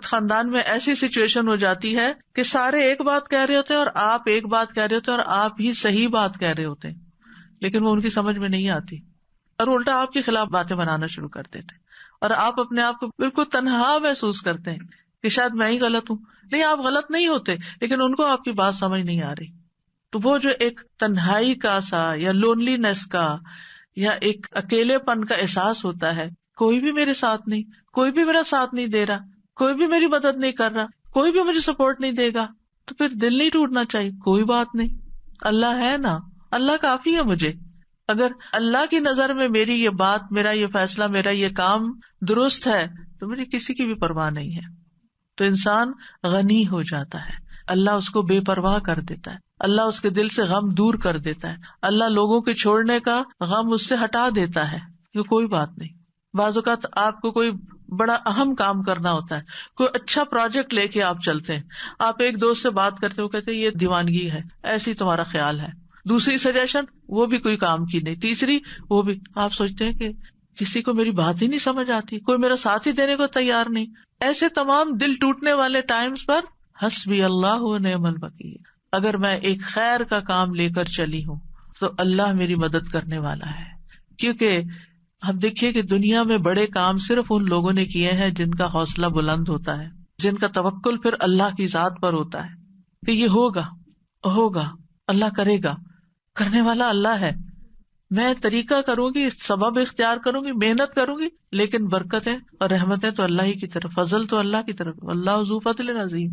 خاندان میں ایسی سچویشن ہو جاتی ہے کہ سارے ایک بات کہہ رہے ہوتے ہیں اور آپ ایک بات کہہ رہے ہوتے ہیں اور آپ ہی صحیح بات کہہ رہے ہوتے ہیں، لیکن وہ ان کی سمجھ میں نہیں آتی اور الٹا آپ کے خلاف باتیں بنانا شروع کر دیتے ہیں، اور آپ اپنے آپ کو بالکل تنہا محسوس کرتے ہیں کہ شاید میں ہی غلط ہوں. نہیں، آپ غلط نہیں ہوتے، لیکن ان کو آپ کی بات سمجھ نہیں آ رہی. تو وہ جو ایک تنہائی کا سا یا لونلی نیس کا یا ایک اکیلے پن کا احساس ہوتا ہے، کوئی بھی میرے ساتھ نہیں، کوئی بھی میرا ساتھ نہیں دے رہا، کوئی بھی میری مدد نہیں کر رہا، کوئی بھی مجھے سپورٹ نہیں دے گا، تو پھر دل نہیں ٹوٹنا چاہیے. کوئی بات نہیں، اللہ ہے نا، اللہ کافی ہے مجھے. اگر اللہ کی نظر میں میری یہ بات، میرا یہ فیصلہ، میرا یہ کام درست ہے تو مجھے کسی کی بھی پرواہ نہیں ہے. تو انسان غنی ہو جاتا ہے، اللہ اس کو بے پرواہ کر دیتا ہے، اللہ اس کے دل سے غم دور کر دیتا ہے، اللہ لوگوں کے چھوڑنے کا غم اس سے ہٹا دیتا ہے کہ کوئی بات نہیں. بعض اوقات آپ کو کوئی بڑا اہم کام کرنا ہوتا ہے، کوئی اچھا پروجیکٹ لے کے آپ چلتے ہیں، آپ ایک دوست سے بات کرتے ہو، کہتے ہیں یہ دیوانگی ہے، ایسی تمہارا خیال ہے. دوسری سجیشن وہ بھی کوئی کام کی نہیں، تیسری وہ بھی. آپ سوچتے ہیں کہ کسی کو میری بات ہی نہیں سمجھ آتی، کوئی میرا ساتھ ہی دینے کو تیار نہیں. ایسے تمام دل ٹوٹنے والے ٹائمز پر حسبی اللہ و نعم الوکیل، اگر میں ایک خیر کا کام لے کر چلی ہوں تو اللہ میری مدد کرنے والا ہے. کیونکہ ہم دیکھیے کہ دنیا میں بڑے کام صرف ان لوگوں نے کیے ہیں جن کا حوصلہ بلند ہوتا ہے، جن کا توکل پھر اللہ کی ذات پر ہوتا ہے کہ یہ ہوگا، اللہ کرے گا، کرنے والا اللہ ہے. میں طریقہ کروں گی، سبب اختیار کروں گی، محنت کروں گی، لیکن برکتیں اور رحمتیں تو اللہ ہی کی طرف، فضل تو اللہ کی طرف. اللہ ذو فضل عظیم،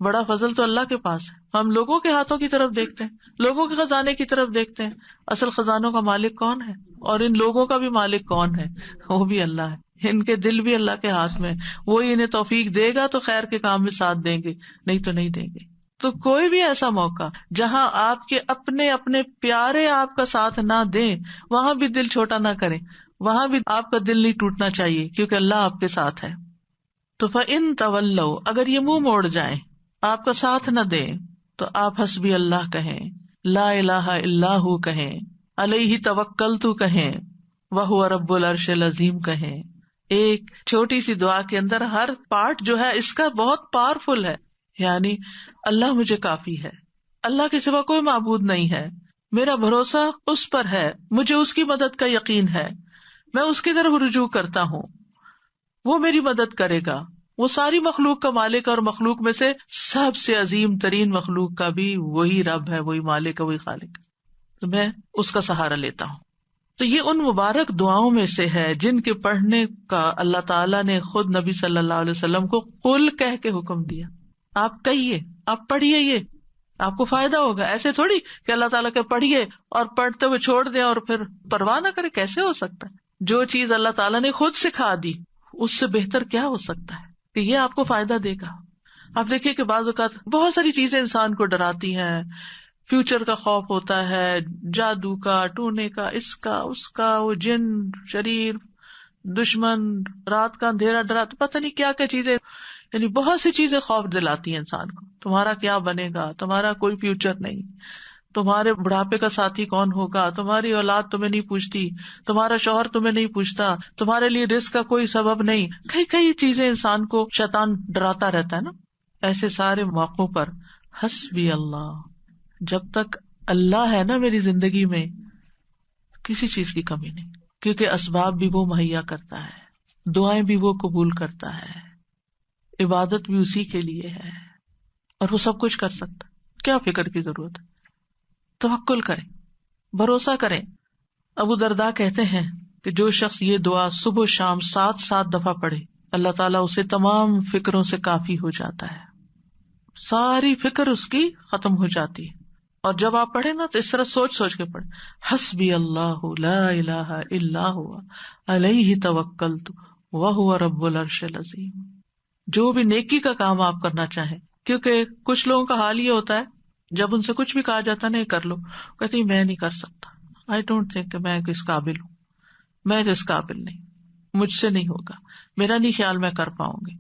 بڑا فضل تو اللہ کے پاس ہے. ہم لوگوں کے ہاتھوں کی طرف دیکھتے ہیں، لوگوں کے خزانے کی طرف دیکھتے ہیں، اصل خزانوں کا مالک کون ہے اور ان لوگوں کا بھی مالک کون ہے؟ وہ بھی اللہ ہے. ان کے دل بھی اللہ کے ہاتھ میں، وہی انہیں توفیق دے گا تو خیر کے کام میں ساتھ دیں گے، نہیں تو نہیں دیں گے. تو کوئی بھی ایسا موقع جہاں آپ کے اپنے پیارے آپ کا ساتھ نہ دیں، وہاں بھی دل چھوٹا نہ کریں، وہاں بھی آپ کا دل نہیں ٹوٹنا چاہیے، کیونکہ اللہ آپ کے ساتھ ہے. تو فَإِن تَوَلَّوْا، اگر یہ منہ موڑ جائیں، آپ کا ساتھ نہ دیں، تو آپ حسبی اللہ کہیں، لا الہ الا ہو کہیں، علیہ توکلت کہیں، وہو رب العرش العظیم کہیں. ایک چھوٹی سی دعا کے اندر ہر پارٹ جو ہے اس کا بہت پاورفل ہے. یعنی اللہ مجھے کافی ہے، اللہ کے سوا کوئی معبود نہیں ہے، میرا بھروسہ اس پر ہے، مجھے اس کی مدد کا یقین ہے، میں اس کی طرف رجوع کرتا ہوں، وہ میری مدد کرے گا. وہ ساری مخلوق کا مالک اور مخلوق میں سے سب سے عظیم ترین مخلوق کا بھی وہی رب ہے، وہی مالک ہے، وہی خالق ہے. تو میں اس کا سہارا لیتا ہوں. تو یہ ان مبارک دعاؤں میں سے ہے جن کے پڑھنے کا اللہ تعالیٰ نے خود نبی صلی اللہ علیہ وسلم کو قل کہہ کے حکم دیا. آپ کہیے، آپ پڑھیے، یہ آپ کو فائدہ ہوگا. ایسے تھوڑی کہ اللہ تعالیٰ کے پڑھیے اور پڑھتے ہوئے چھوڑ دیں اور پھر پرواہ نہ کرے. کیسے ہو سکتا ہے؟ جو چیز اللہ تعالیٰ نے خود سکھا دی اس سے بہتر کیا ہو سکتا ہے کہ یہ آپ کو فائدہ دے گا. آپ دیکھیے کہ بعض اوقات بہت ساری چیزیں انسان کو ڈراتی ہیں. فیوچر کا خوف ہوتا ہے، جادو کا، ٹونے کا، اس کا، وہ جن، شریر، دشمن، رات کا اندھیرا ڈراتا، پتہ نہیں کیا کیا چیزیں، یعنی بہت سی چیزیں خوف دلاتی ہیں انسان کو. تمہارا کیا بنے گا، تمہارا کوئی فیوچر نہیں، تمہارے بڑھاپے کا ساتھی کون ہوگا، تمہاری اولاد تمہیں نہیں پوچھتی، تمہارا شوہر تمہیں نہیں پوچھتا، تمہارے لیے رزق کا کوئی سبب نہیں. کئی چیزیں انسان کو شیطان ڈراتا رہتا ہے نا. ایسے سارے موقعوں پر حسبی اللہ، جب تک اللہ ہے نا میری زندگی میں، کسی چیز کی کمی نہیں، کیونکہ اسباب بھی وہ مہیا کرتا ہے، دعائیں بھی وہ قبول کرتا ہے، عبادت بھی اسی کے لیے ہے، اور وہ سب کچھ کر سکتا. کیا فکر کی ضرورت ہے؟ توکل کریں، بھروسہ کریں. ابو درداء کہتے ہیں کہ جو شخص یہ دعا صبح و شام 7 دفعہ پڑھے، اللہ تعالیٰ اسے تمام فکروں سے کافی ہو جاتا ہے، ساری فکر اس کی ختم ہو جاتی ہے. اور جب آپ پڑھیں نا تو اس طرح سوچ کے پڑھیں، حسبی اللہ لا الہ الا هو علیہ توکلت وہو رب العرش العظیم. جو بھی نیکی کا کام آپ کرنا چاہیں، کیونکہ کچھ لوگوں کا حال یہ ہوتا ہے جب ان سے کچھ بھی کہا جاتا نہیں کر لو، کہتے ہیں میں نہیں کر سکتا، آئی ڈونٹ تھنک کہ میں کس قابل ہوں، میں تو اس قابل نہیں، مجھ سے نہیں ہوگا، میرا نہیں خیال میں کر پاؤں گی،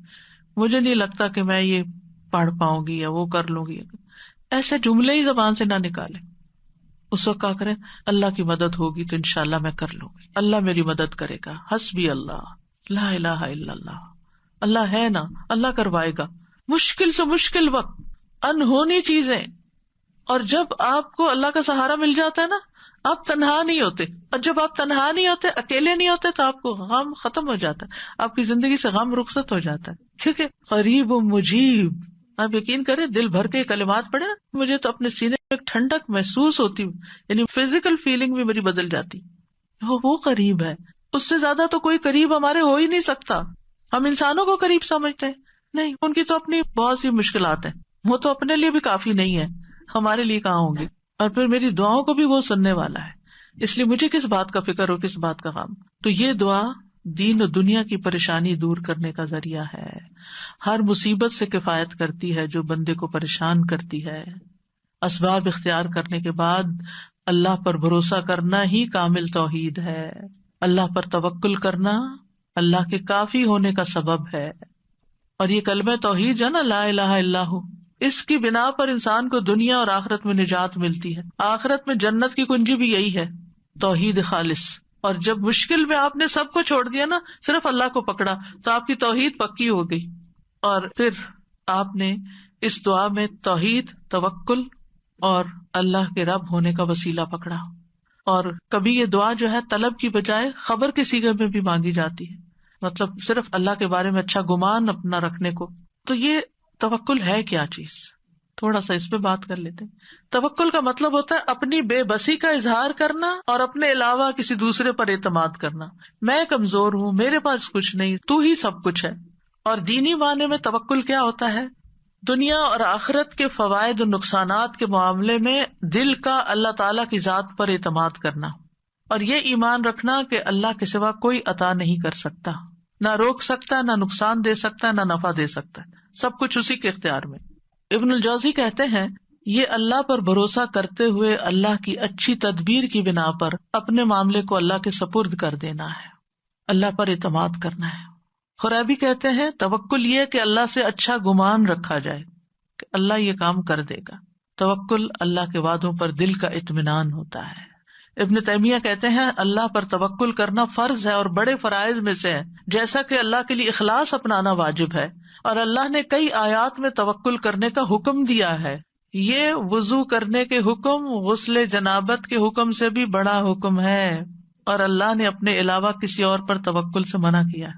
مجھے نہیں لگتا کہ میں یہ پڑھ پاؤں گی یا وہ کر لوں گی. ایسے جملے ہی زبان سے نہ نکالیں. اس وقت کیا کریں؟ اللہ کی مدد ہوگی تو انشاءاللہ میں کر لوں گی، اللہ میری مدد کرے گا. حسبی اللہ لا الہ الا اللہ اللہ ہے نا, اللہ کروائے گا. مشکل سے مشکل وقت, انہونی چیزیں, اور جب آپ کو اللہ کا سہارا مل جاتا ہے نا, آپ تنہا نہیں ہوتے. اور جب آپ تنہا نہیں ہوتے, اکیلے نہیں ہوتے, تو آپ کو غم ختم ہو جاتا ہے, آپ کی زندگی سے غم رخصت ہو جاتا ہے. ٹھیک ہے, قریب و مجیب. آپ یقین کریں, دل بھر کے کلمات پڑھے نا, مجھے تو اپنے سینے میں ایک ٹھنڈک محسوس ہوتی, یعنی فزیکل فیلنگ بھی میری بدل جاتی. وہ قریب ہے, اس سے زیادہ تو کوئی قریب ہمارے ہو ہی نہیں سکتا. ہم انسانوں کو قریب سمجھتے ہیں, نہیں, ان کی تو اپنی بہت سی مشکلات ہیں, وہ تو اپنے لیے بھی کافی نہیں ہے, ہمارے لیے کہاں ہوں گے. اور پھر میری دعاؤں کو بھی وہ سننے والا ہے, اس لیے مجھے کس بات کا فکر ہو, کس بات کا غم. تو یہ دعا دین و دنیا کی پریشانی دور کرنے کا ذریعہ ہے, ہر مصیبت سے کفایت کرتی ہے جو بندے کو پریشان کرتی ہے. اسباب اختیار کرنے کے بعد اللہ پر بھروسہ کرنا ہی کامل توحید ہے. اللہ پر توکل کرنا اللہ کے کافی ہونے کا سبب ہے. اور یہ کلمہ توحید جو ہے نا, لا الہ الا ہو, اس کی بنا پر انسان کو دنیا اور آخرت میں نجات ملتی ہے. آخرت میں جنت کی کنجی بھی یہی ہے, توحید خالص. اور جب مشکل میں آپ نے سب کو چھوڑ دیا نا, صرف اللہ کو پکڑا, تو آپ کی توحید پکی ہو گئی. اور پھر آپ نے اس دعا میں توحید, توکل اور اللہ کے رب ہونے کا وسیلہ پکڑا. اور کبھی یہ دعا جو ہے طلب کی بجائے خبر کے صیغے میں بھی مانگی جاتی ہے, مطلب صرف اللہ کے بارے میں اچھا گمان اپنا رکھنے کو. تو یہ توکل ہے کیا چیز, تھوڑا سا اس پہ بات کر لیتے ہیں. توکل کا مطلب ہوتا ہے اپنی بے بسی کا اظہار کرنا اور اپنے علاوہ کسی دوسرے پر اعتماد کرنا. میں کمزور ہوں, میرے پاس کچھ نہیں, تو ہی سب کچھ ہے. اور دینی معنی میں توکل کیا ہوتا ہے, دنیا اور آخرت کے فوائد و نقصانات کے معاملے میں دل کا اللہ تعالی کی ذات پر اعتماد کرنا, اور یہ ایمان رکھنا کہ اللہ کے سوا کوئی عطا نہیں کر سکتا, نہ روک سکتا, نہ نقصان دے سکتا, نہ نفع دے سکتا, سب کچھ اسی کے اختیار میں. ابن الجوزی کہتے ہیں یہ اللہ پر بھروسہ کرتے ہوئے اللہ کی اچھی تدبیر کی بنا پر اپنے معاملے کو اللہ کے سپرد کر دینا ہے, اللہ پر اعتماد کرنا ہے. خرابی کہتے ہیں توکل یہ کہ اللہ سے اچھا گمان رکھا جائے کہ اللہ یہ کام کر دے گا. توکل اللہ کے وعدوں پر دل کا اطمینان ہوتا ہے. ابن تیمیہ کہتے ہیں اللہ پر توکل کرنا فرض ہے اور بڑے فرائض میں سے ہے, جیسا کہ اللہ کے لیے اخلاص اپنانا واجب ہے. اور اللہ نے کئی آیات میں توکل کرنے کا حکم دیا ہے. یہ وضو کرنے کے حکم غسل جنابت کے حکم سے بھی بڑا حکم ہے, اور اللہ نے اپنے علاوہ کسی اور پر توکل سے منع کیا.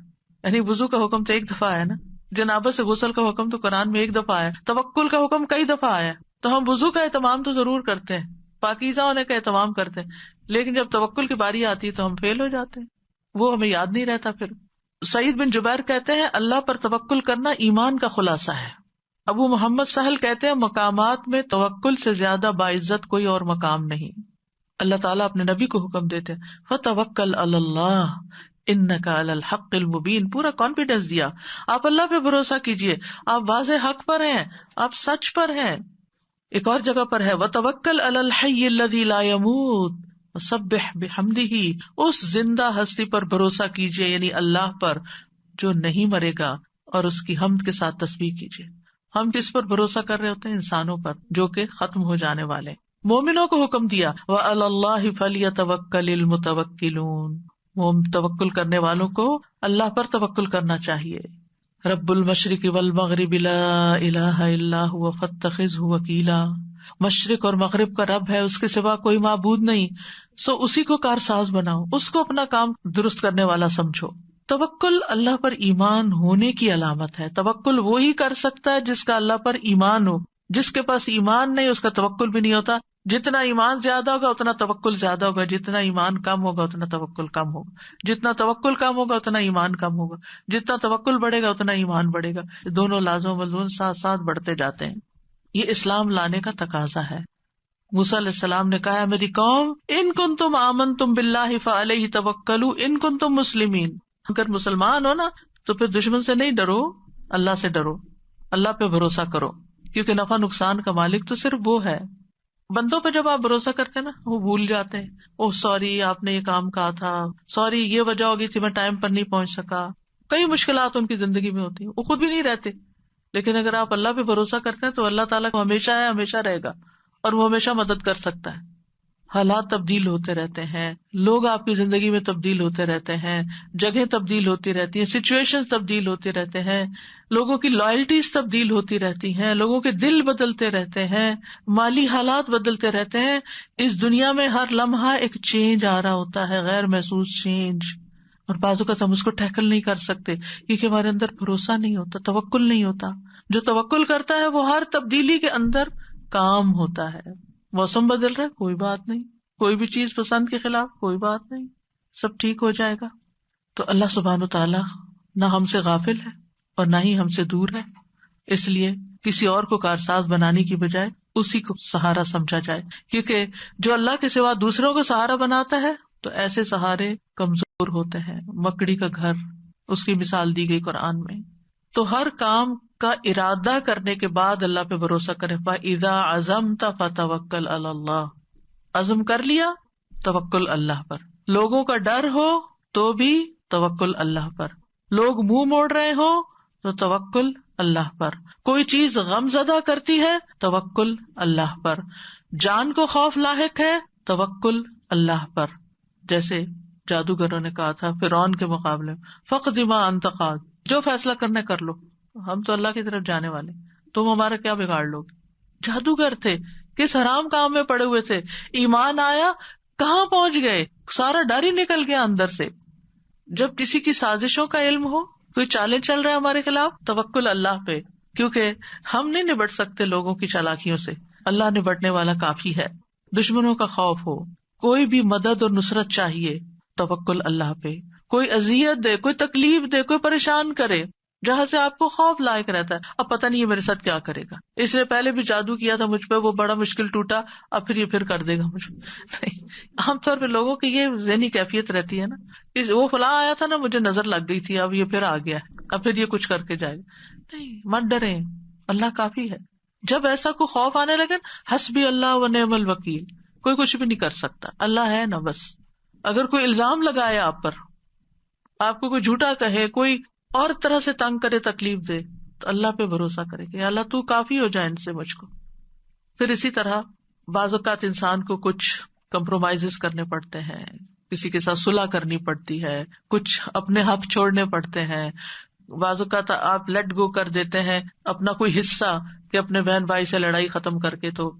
یعنی وضو کا حکم تو ایک دفعہ آیا نا, جنابت سے غسل کا حکم تو قرآن میں ایک دفعہ آیا, توکل کا حکم کئی دفعہ آیا. تو ہم وضو کا اہتمام تو ضرور کرتے ہیں, پاکیزہ ہونے کا اہتمام کرتے ہیں, لیکن جب توکل کی باری آتی ہے تو ہم فیل ہو جاتے ہیں, وہ ہمیں یاد نہیں رہتا. پھر سعید بن جبیر کہتے ہیں اللہ پر توکل کرنا ایمان کا خلاصہ ہے. ابو محمد سہل کہتے ہیں مقامات میں توکل سے زیادہ باعزت کوئی اور مقام نہیں. اللہ تعالیٰ اپنے نبی کو حکم دیتے ہیں فَتَوَكَّلْ عَلَى اللَّهِ إِنَّكَ عَلَى الْحَقِّ الْمُبِينِ, پورا کانفیڈینس دیا, آپ اللہ پہ بھروسہ کیجئے, آپ واضح حق پر ہیں, آپ سچ پر ہیں. ایک اور جگہ پر ہے وَتَوَكَّلْ عَلَى الْحَيِّ الَّذِي لَا يَمُوتُ وَسَبِّحْ بِحَمْدِهِ, اس زندہ ہستی پر بھروسہ کیجئے, یعنی اللہ پر جو نہیں مرے گا, اور اس کی حمد کے ساتھ تسبیح کیجئے. ہم کس پر بھروسہ کر رہے ہوتے ہیں؟ انسانوں پر جو کہ ختم ہو جانے والے. مومنوں کو حکم دیا وَعَلَى اللَّهِ فَلْيَتَوَكَّلِ الْمُتَوَكِّلُونَ, وہ توکل کرنے والوں کو اللہ پر توکل کرنا چاہیے. رب المشرق والمغرب لا الہ الا هو فاتخذہ وکیلا, مشرق اور مغرب کا رب ہے, اس کے سوا کوئی معبود نہیں, سو اسی کو کارساز بناؤ, اس کو اپنا کام درست کرنے والا سمجھو. توکل اللہ پر ایمان ہونے کی علامت ہے. توکل وہی کر سکتا ہے جس کا اللہ پر ایمان ہو. جس کے پاس ایمان نہیں اس کا توکل بھی نہیں ہوتا. جتنا ایمان زیادہ ہوگا اتنا توکل زیادہ ہوگا, جتنا ایمان کم ہوگا اتنا توکل کم ہوگا, جتنا توکل کم ہوگا اتنا ایمان کم ہوگا, جتنا توکل بڑھے گا اتنا ایمان بڑھے گا. دونوں لازم و ملزوم ساتھ ساتھ بڑھتے جاتے ہیں. یہ اسلام لانے کا تقاضا ہے. موسیٰ علیہ السلام نے کہا میری قوم ان کنتم آمنتم باللہ فعلیہ توکلوا ان کنتم مسلمین, اگر مسلمان ہو نا تو پھر دشمن سے نہیں ڈرو, اللہ سے ڈرو, اللہ پہ بھروسہ کرو, کیونکہ نفع نقصان کا مالک تو صرف وہ ہے. بندوں پہ جب آپ بھروسہ کرتے ہیں نا وہ بھول جاتے ہیں, اوہ سوری آپ نے یہ کام کہا تھا, سوری یہ وجہ ہوگی تھی میں ٹائم پر نہیں پہنچ سکا. کئی مشکلات ان کی زندگی میں ہوتی ہیں, وہ خود بھی نہیں رہتے. لیکن اگر آپ اللہ پہ بھروسہ کرتے ہیں تو اللہ تعالیٰ کو ہمیشہ ہے, ہمیشہ رہے گا, اور وہ ہمیشہ مدد کر سکتا ہے. حالات تبدیل ہوتے رہتے ہیں، لوگ آپ کی زندگی میں تبدیل ہوتے رہتے ہیں، جگہیں تبدیل ہوتی رہتی ہیں، سچویشن تبدیل ہوتے رہتے ہیں، لوگوں کی لائلٹیز تبدیل ہوتی رہتی ہیں، لوگوں کے دل بدلتے رہتے ہیں، مالی حالات بدلتے رہتے ہیں. اس دنیا میں ہر لمحہ ایک چینج آ رہا ہوتا ہے، غیر محسوس چینج، اور بعض اوقات ہم اس کو ٹیکل نہیں کر سکتے کیونکہ ہمارے اندر بھروسہ نہیں ہوتا، توکل نہیں ہوتا. جو توکل کرتا ہے وہ ہر تبدیلی کے اندر کام ہوتا ہے. موسم بدل رہا ہے، کوئی بات نہیں، کوئی بھی چیز پسند کے خلاف، کوئی بات نہیں، سب ٹھیک ہو جائے گا. تو اللہ سبحانہ وتعالی نہ ہم سے غافل ہے اور نہ ہی ہم سے دور ہے، اس لیے کسی اور کو کارساز بنانے کی بجائے اسی کو سہارا سمجھا جائے، کیونکہ جو اللہ کے سوا دوسروں کو سہارا بناتا ہے تو ایسے سہارے کمزور ہوتے ہیں. مکڑی کا گھر، اس کی مثال دی گئی قرآن میں. تو ہر کام کا ارادہ کرنے کے بعد اللہ پہ بھروسہ کرے. فَإِذَا عَزَمْتَ فَتَوَكَّلْ عَلَى اللَّهِ، عزم کر لیا توکل اللہ پر. لوگوں کا ڈر ہو تو بھی توکل اللہ پر، لوگ منہ موڑ رہے ہو تو توکل اللہ پر، کوئی چیز غم زدہ کرتی ہے توکل اللہ پر، جان کو خوف لاحق ہے توکل اللہ پر. جیسے جادوگروں نے کہا تھا فرعون کے مقابلے میں، فقد ما انت قاد، جو فیصلہ کرنا کر لو، ہم تو اللہ کی طرف جانے والے، تم ہمارا کیا بگاڑ لو گے. جادوگر تھے، کس حرام کام میں پڑے ہوئے تھے، ایمان آیا کہاں پہنچ گئے، سارا ڈر ہی نکل گیا اندر سے. جب کسی کی سازشوں کا علم ہو، کوئی چالیں چل رہا ہے ہمارے خلاف، توکل اللہ پہ، کیونکہ ہم نہیں نبٹ سکتے لوگوں کی چالاکیوں سے، اللہ نبٹنے والا کافی ہے. دشمنوں کا خوف ہو، کوئی بھی مدد اور نصرت چاہیے، توکل اللہ پہ. کوئی اذیت دے، کوئی تکلیف دے، کوئی پریشان کرے، جہاں سے آپ کو خوف لائق رہتا ہے، اب پتہ نہیں یہ میرے ساتھ کیا کرے گا، اس نے پہلے بھی جادو کیا تھا مجھ پہ، وہ بڑا مشکل ٹوٹا، اب پھر یہ پھر کر دے گا مجھ پہ. عام طور پہ لوگوں کی یہ ذہنی کیفیت رہتی ہے نا، وہ فلاں آیا تھا نا، مجھے نظر لگ گئی تھی، اب یہ پھر آ گیا ہے، اب پھر یہ کچھ کر کے جائے گا. نہیں، مت ڈریں، اللہ کافی ہے. جب ایسا کوئی خوف آنے لگے، حسبی اللہ و نعم الوکیل، کوئی کچھ بھی نہیں کر سکتا، اللہ ہے نا بس. اگر کوئی الزام لگائے آپ پر، آپ کو کوئی جھوٹا کہے، کوئی اور طرح سے تنگ کرے، تکلیف دے، تو اللہ پہ بھروسہ کرے کہ اللہ تو کافی ہو جائے ان سے مجھ کو. پھر اسی طرح بعض اوقات انسان کو کچھ کمپرومائز کرنے پڑتے ہیں، کسی کے ساتھ صلح کرنی پڑتی ہے، کچھ اپنے حق چھوڑنے پڑتے ہیں. بعض اوقات آپ لیٹ گو کر دیتے ہیں اپنا کوئی حصہ کہ اپنے بہن بھائی سے لڑائی ختم کر کے، تو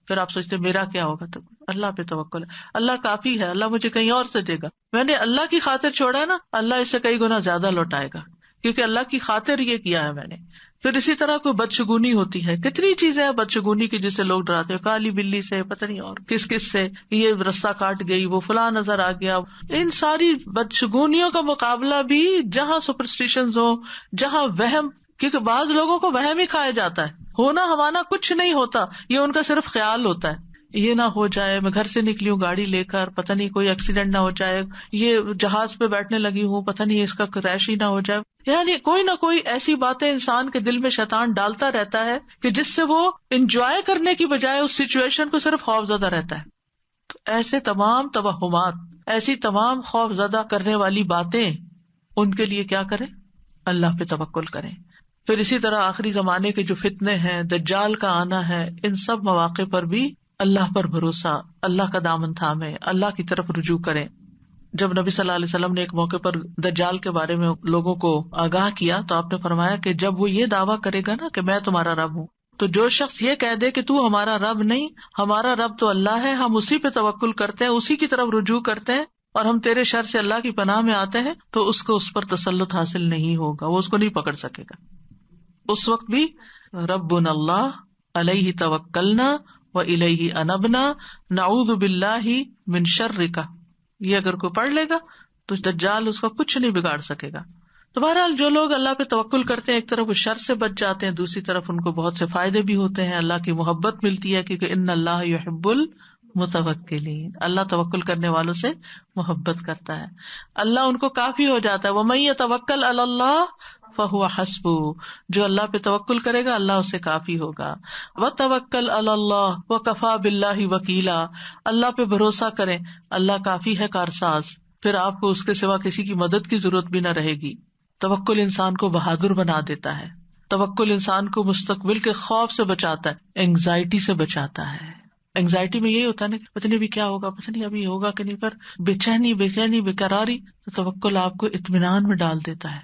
پھر آپ سوچتے میرا کیا ہوگا. تو اللہ پہ توکل ہے، اللہ کافی ہے، اللہ مجھے کہیں اور سے دے گا. میں نے اللہ کی خاطر چھوڑا ہے نا، اللہ اس سے کئی گنا زیادہ لوٹائے گا، کیونکہ اللہ کی خاطر یہ کیا ہے میں نے. پھر اسی طرح کوئی بدشگونی ہوتی ہے، کتنی چیزیں ہیں بدشگونی کی جسے لوگ ڈراتے ہیں، کالی بلی سے، پتہ نہیں اور کس کس سے، یہ رستہ کاٹ گئی، وہ فلاں نظر آ گیا. ان ساری بدشگونیوں کا مقابلہ بھی جہاں سپرسٹیشنز ہو، جہاں وہم، کیونکہ بعض لوگوں کو وہم ہی کھایا جاتا ہے، ہونا ہمانا کچھ نہیں ہوتا، یہ ان کا صرف خیال ہوتا ہے. یہ نہ ہو جائے، میں گھر سے نکلی ہوں گاڑی لے کر، پتہ نہیں کوئی ایکسیڈنٹ نہ ہو جائے، یہ جہاز پہ بیٹھنے لگی ہوں، پتہ نہیں اس کا کریش ہی نہ ہو جائے. یعنی کوئی نہ کوئی ایسی باتیں انسان کے دل میں شیطان ڈالتا رہتا ہے کہ جس سے وہ انجوائے کرنے کی بجائے اس سچویشن کو صرف خوف زدہ رہتا ہے. تو ایسے تمام توہمات، ایسی تمام خوف زدہ کرنے والی باتیں، ان کے لیے کیا کریں؟ اللہ پہ توکل کریں. پھر اسی طرح آخری زمانے کے جو فتنے ہیں، دجال کا آنا ہے، ان سب مواقع پر بھی اللہ پر بھروسہ، اللہ کا دامن تھامے، اللہ کی طرف رجوع کریں. جب نبی صلی اللہ علیہ وسلم نے ایک موقع پر دجال کے بارے میں لوگوں کو آگاہ کیا تو آپ نے فرمایا کہ جب وہ یہ دعویٰ کرے گا نا کہ میں تمہارا رب ہوں، تو جو شخص یہ کہہ دے کہ تو ہمارا رب نہیں، ہمارا رب تو اللہ ہے، ہم اسی پہ توکل کرتے ہیں، اسی کی طرف رجوع کرتے ہیں، اور ہم تیرے شر سے اللہ کی پناہ میں آتے ہیں، تو اس کو اس پر تسلط حاصل نہیں ہوگا، وہ اس کو نہیں پکڑ سکے گا. اس وقت بھی ربنا اللہ علیہ توکلنا وإلیہ انبنا نعوذ باللہ من شرک، یہ اگر کوئی پڑھ لے گا تو دجال اس کا کچھ نہیں بگاڑ سکے گا. تو بہرحال جو لوگ اللہ پہ توکل کرتے ہیں، ایک طرف وہ شر سے بچ جاتے ہیں، دوسری طرف ان کو بہت سے فائدے بھی ہوتے ہیں، اللہ کی محبت ملتی ہے، کیونکہ ان اللہ یحب المتوکلین، اللہ توکل کرنے والوں سے محبت کرتا ہے، اللہ ان کو کافی ہو جاتا ہے. ومن یتوکل علی اللہ فہو حسبہ، جو اللہ پہ توکل کرے گا اللہ اسے کافی ہوگا. وتوکل علی اللہ وکفی باللہ وکیلا، اللہ پہ بھروسہ کریں، اللہ کافی ہے کارساز، پھر آپ کو اس کے سوا کسی کی مدد کی ضرورت بھی نہ رہے گی. توکل انسان کو بہادر بنا دیتا ہے، توکل انسان کو مستقبل کے خوف سے بچاتا ہے، اینگزائٹی سے بچاتا ہے. انگزائٹی میں یہی ہوتا ہے نا کہ پتہ نہیں ابھی کیا ہوگا، پتہ نہیں ابھی ہوگا کہ نہیں، پر بے چینی بے قراری، تو توکل آپ کو اطمینان میں ڈال دیتا ہے،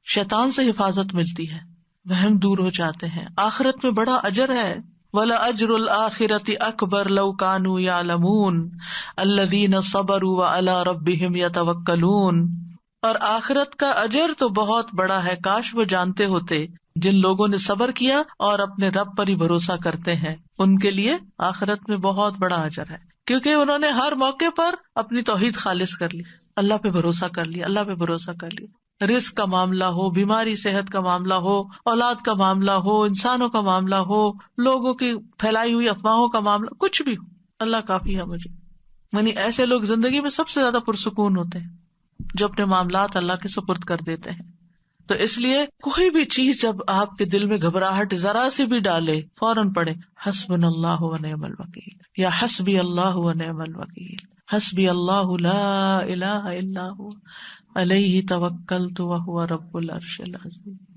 شیطان سے حفاظت ملتی ہے، وہم دور ہو جاتے ہیں، آخرت میں بڑا اجر ہے۔ وَلَأَجْرُ الْآخِرَةِ أَكْبَرُ لَوْ كَانُوا يَعْلَمُونَ الَّذِينَ صَبَرُوا وَعَلَىٰ رَبِّهِمْ يَتَوَكَّلُونَ، اور آخرت کا اجر تو بہت بڑا ہے، کاش وہ جانتے ہوتے، جن لوگوں نے صبر کیا اور اپنے رب پر ہی بھروسہ کرتے ہیں، ان کے لیے آخرت میں بہت بڑا اجر ہے، کیونکہ انہوں نے ہر موقع پر اپنی توحید خالص کر لی، اللہ پہ بھروسہ کر لیا، اللہ پہ بھروسہ کر لیا، رزق کا معاملہ ہو، بیماری صحت کا معاملہ ہو، اولاد کا معاملہ ہو، انسانوں کا معاملہ ہو، لوگوں کی پھیلائی ہوئی افواہوں کا معاملہ، کچھ بھی ہو، اللہ کافی ہے مجھے۔ یعنی ایسے لوگ زندگی میں سب سے زیادہ پرسکون ہوتے ہیں جو اپنے معاملات اللہ کے سپرد کر دیتے ہیں۔ تو اس لیے کوئی بھی چیز جب آپ کے دل میں گھبراہٹ ذرا سی بھی ڈالے، فوراً پڑھے حسبنا اللہ و نعم الوکیل، یا حسبی اللہ و نعم الوکیل، حسبی اللہ لا الہ الا هو علیہ توکلت وہو رب العرش العظیم۔